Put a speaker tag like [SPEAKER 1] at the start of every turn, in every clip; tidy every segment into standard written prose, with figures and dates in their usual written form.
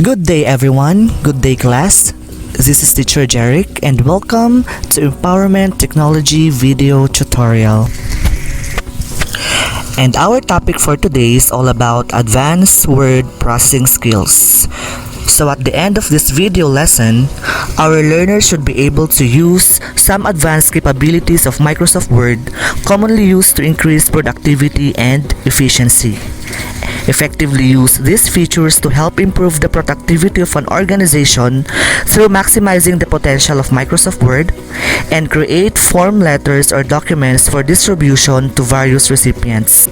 [SPEAKER 1] Good day, everyone. Good day, class. This is TechiJeck, and welcome to Empowerment Technology video tutorial. And our topic for today is all about advanced word processing skills. So at the end of this video lesson, our learners should be able to use some advanced capabilities of Microsoft Word commonly used to increase productivity and efficiency. Effectively use these features to help improve the productivity of an organization through maximizing the potential of Microsoft Word, and create form letters or documents for distribution to various recipients.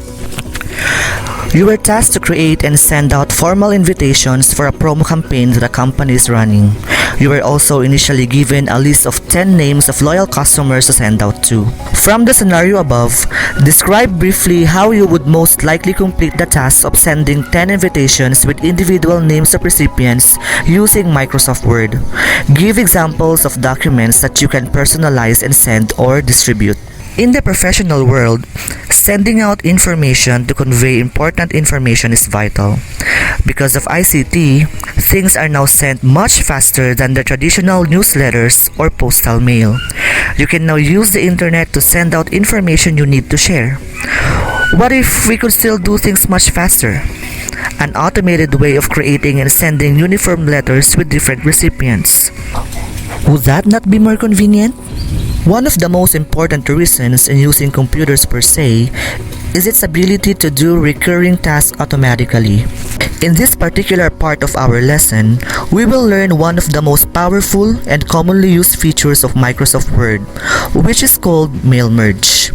[SPEAKER 1] You were tasked to create and send out formal invitations for a promo campaign that a company is running. You were also initially given a list of 10 names of loyal customers to send out to. From the scenario above, describe briefly how you would most likely complete the task of sending 10 invitations with individual names of recipients using Microsoft Word. Give examples of documents that you can personalize and send or distribute. In the professional world, sending out information to convey important information is vital. Because of ICT, things are now sent much faster than the traditional newsletters or postal mail. You can now use the internet to send out information you need to share. What if we could still do things much faster? An automated way of creating and sending uniform letters with different recipients. Would that not be more convenient? One of the most important reasons in using computers per se is its ability to do recurring tasks automatically. In this particular part of our lesson, we will learn one of the most powerful and commonly used features of Microsoft Word, which is called mail merge.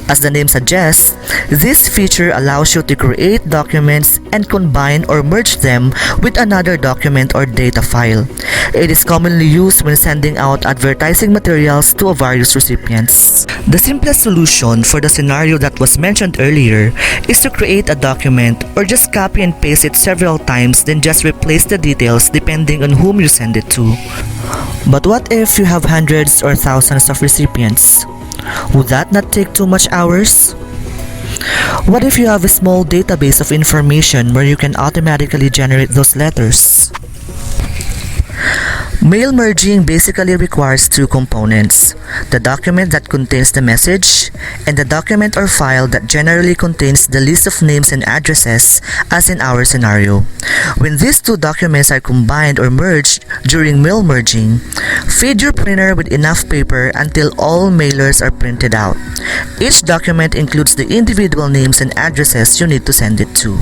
[SPEAKER 1] As the name suggests, this feature allows you to create documents and combine or merge them with another document or data file. It is commonly used when sending out advertising materials to various recipients. The simplest solution for the scenario that was mentioned earlier is to create a document or just copy and paste it several times, then just replace the details depending on whom you send it to. But what if you have hundreds or thousands of recipients? Would that not take too much hours? What if you have a small database of information where you can automatically generate those letters? Mail merging basically requires two components: the document that contains the message, and the document or file that generally contains the list of names and addresses, as in our scenario. When these two documents are combined or merged during mail merging, feed your printer with enough paper until all mailers are printed out. Each document includes the individual names and addresses you need to send it to.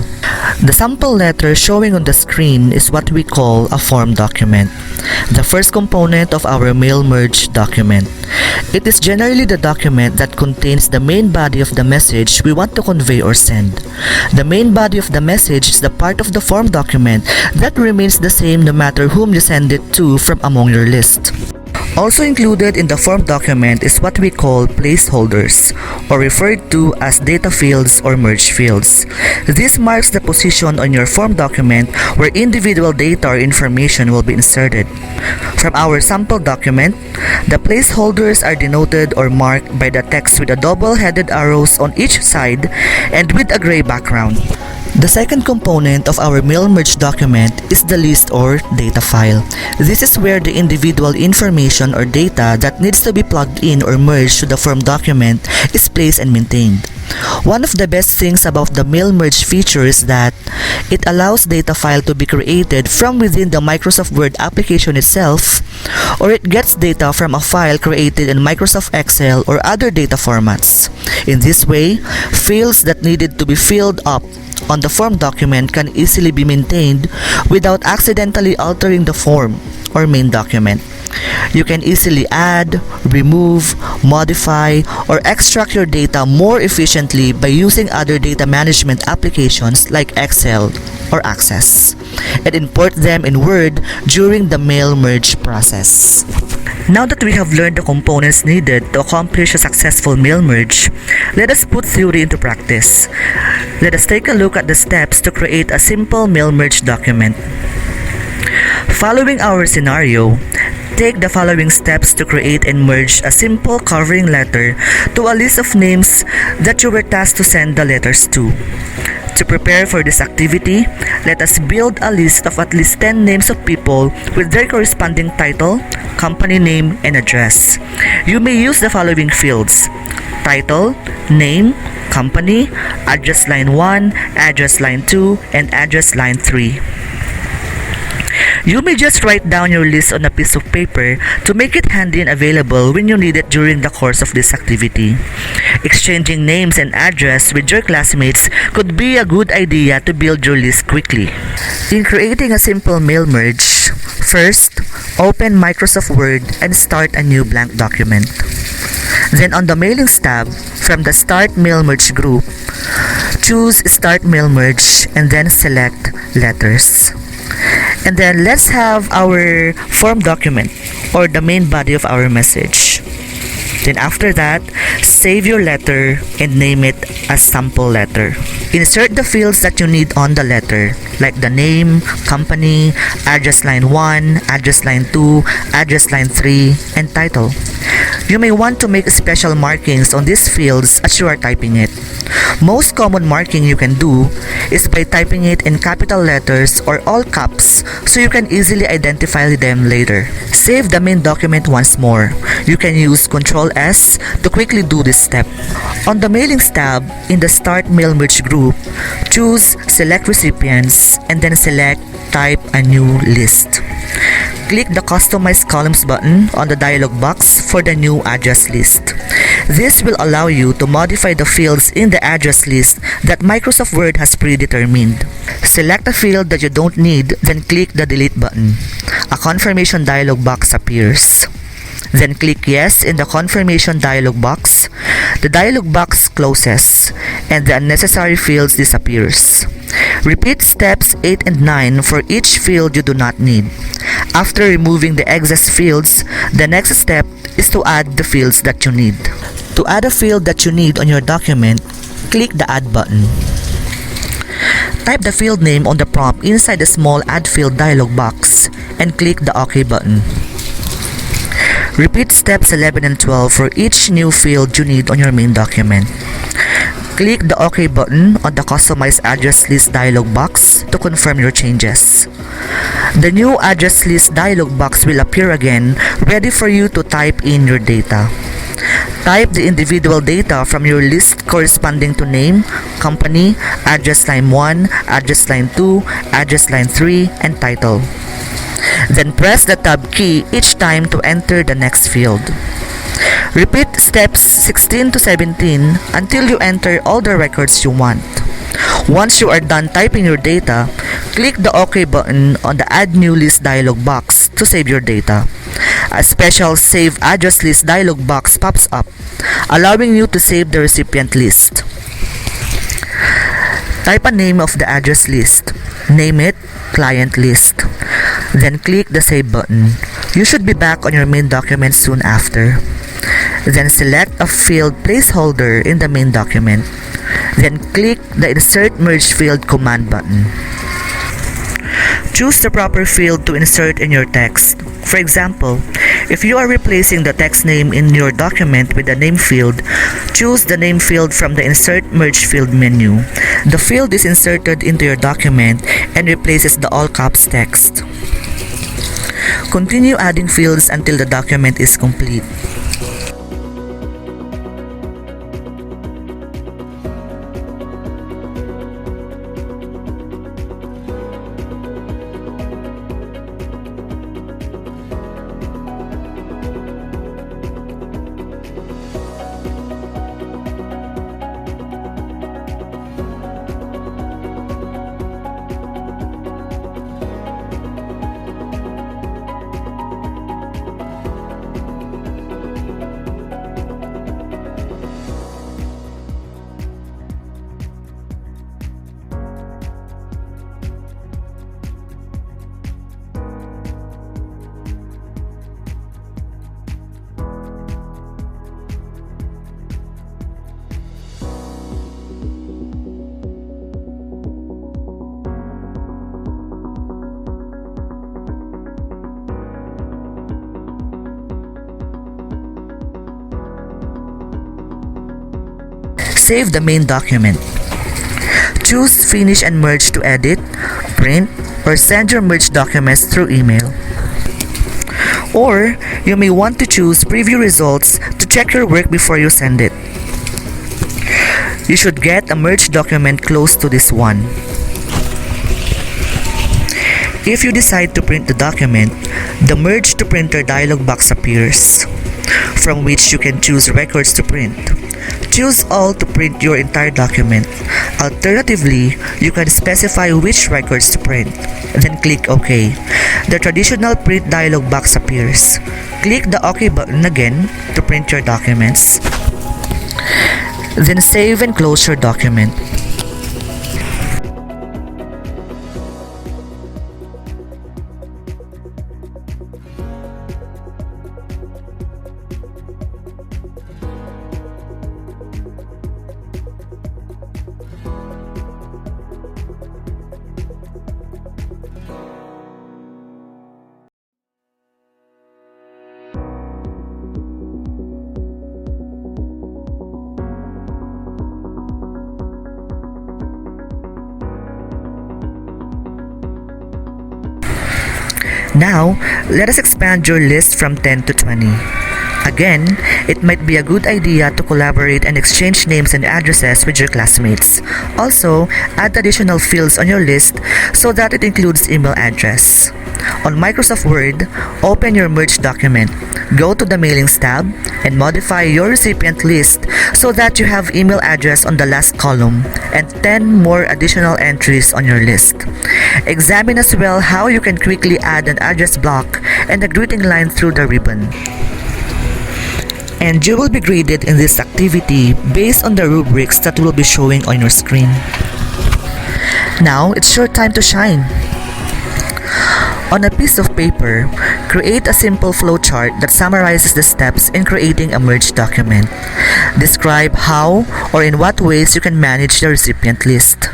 [SPEAKER 1] The sample letter showing on the screen is what we call a form document, the first component of our mail merge document. It is generally the document that contains the main body of the message we want to convey or send. The main body of the message is the part of the form document that remains the same no matter whom you send it to from among your list. Also included in the form document is what we call placeholders, or referred to as data fields or merge fields. This marks the position on your form document where individual data or information will be inserted. From our sample document, the placeholders are denoted or marked by the text with a double-headed arrows on each side and with a gray background. The second component of our mail merge document is the list or data file. This is where the individual information or data that needs to be plugged in or merged to the form document is placed and maintained. One of the best things about the mail merge feature is that it allows data file to be created from within the Microsoft Word application itself, or it gets data from a file created in Microsoft Excel or other data formats. In this way, fields that needed to be filled up on the form document can easily be maintained without accidentally altering the form or main document. You can easily add, remove, modify, or extract your data more efficiently by using other data management applications like Excel or Access, and import them in Word during the mail merge process. Now that we have learned the components needed to accomplish a successful mail merge, let us put theory into practice. Let us take a look at the steps to create a simple mail merge document. Following our scenario, take the following steps to create and merge a simple covering letter to a list of names that you were tasked to send the letters to. To prepare for this activity, let us build a list of at least 10 names of people with their corresponding title, company name, and address. You may use the following fields: title, name, company, address line 1, address line 2, and address line 3. You may just write down your list on a piece of paper to make it handy and available when you need it during the course of this activity. Exchanging names and address with your classmates could be a good idea to build your list quickly. In creating a simple mail merge, first, open Microsoft Word and start a new blank document. Then on the Mailings tab, from the Start Mail Merge group, choose Start Mail Merge and then select Letters. And then let's have our form document or the main body of our message. Then after that, save your letter and name it as sample letter. Insert the fields that you need on the letter, like the name, company, address line 1, address line 2, address line 3, and title. You may want to make special markings on these fields as you are typing it. Most common marking you can do is by typing it in capital letters or all caps so you can easily identify them later. Save the main document once more. You can use Ctrl S to quickly do this step. On the Mailings tab, in the Start Mail Merge group, choose Select Recipients and then select Type a New List. Click the Customize Columns button on the dialog box for the new address list. This will allow you to modify the fields in the address list that Microsoft Word has predetermined. Select a field that you don't need, then click the Delete button. A confirmation dialog box appears. Then click Yes in the confirmation dialog box. The dialog box closes and the unnecessary fields disappears. Repeat steps 8 and 9 for each field you do not need. After removing the excess fields, the next step is to add the fields that you need. To add a field that you need on your document, click the Add button. Type the field name on the prompt inside the small Add Field dialog box and click the OK button. Repeat steps 11 and 12 for each new field you need on your main document. Click the OK button on the Customize Address List dialog box to confirm your changes. The new address list dialog box will appear again, ready for you to type in your data. Type the individual data from your list corresponding to name, company, address line 1, address line 2, address line 3, and title. Then press the Tab key each time to enter the next field. Repeat steps 16 to 17 until you enter all the records you want. Once you are done typing your data, click the OK button on the Add New List dialog box to save your data. A special Save Address List dialog box pops up, allowing you to save the recipient list. Type a name of the address list. Name it Client List. Then click the Save button. You should be back on your main document soon after. Then select a field placeholder in the main document. Then click the Insert Merge Field command button. Choose the proper field to insert in your text. For example, if you are replacing the text name in your document with the name field, choose the name field from the Insert Merge Field menu. The field is inserted into your document and replaces the all caps text. Continue adding fields until the document is complete. Save the main document. Choose Finish and Merge to edit, print, or send your merged documents through email. Or, you may want to choose Preview Results to check your work before you send it. You should get a merged document close to this one. If you decide to print the document, the Merge to Printer dialog box appears, from which you can choose records to print. Choose All to print your entire document. Alternatively, you can specify which records to print, then click OK. The traditional print dialog box appears. Click the OK button again to print your documents. Then save and close your document. Now, let us expand your list from 10 to 20. Again, it might be a good idea to collaborate and exchange names and addresses with your classmates. Also, add additional fields on your list so that it includes email address. On Microsoft Word, open your merged document. Go to the Mailings tab and modify your recipient list so that you have email address on the last column and 10 more additional entries on your list. Examine as well how you can quickly add an address block and a greeting line through the ribbon. And you will be graded in this activity based on the rubrics that will be showing on your screen. Now, it's your time to shine. On a piece of paper, create a simple flowchart that summarizes the steps in creating a merged document. Describe how or in what ways you can manage the recipient list.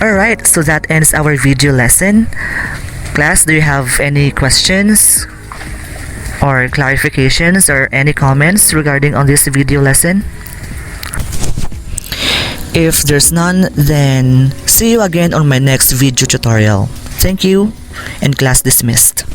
[SPEAKER 1] Alright, so that ends our video lesson. Class, do you have any questions or clarifications or any comments regarding on this video lesson? If there's none, then see you again on my next video tutorial. Thank you, and class dismissed.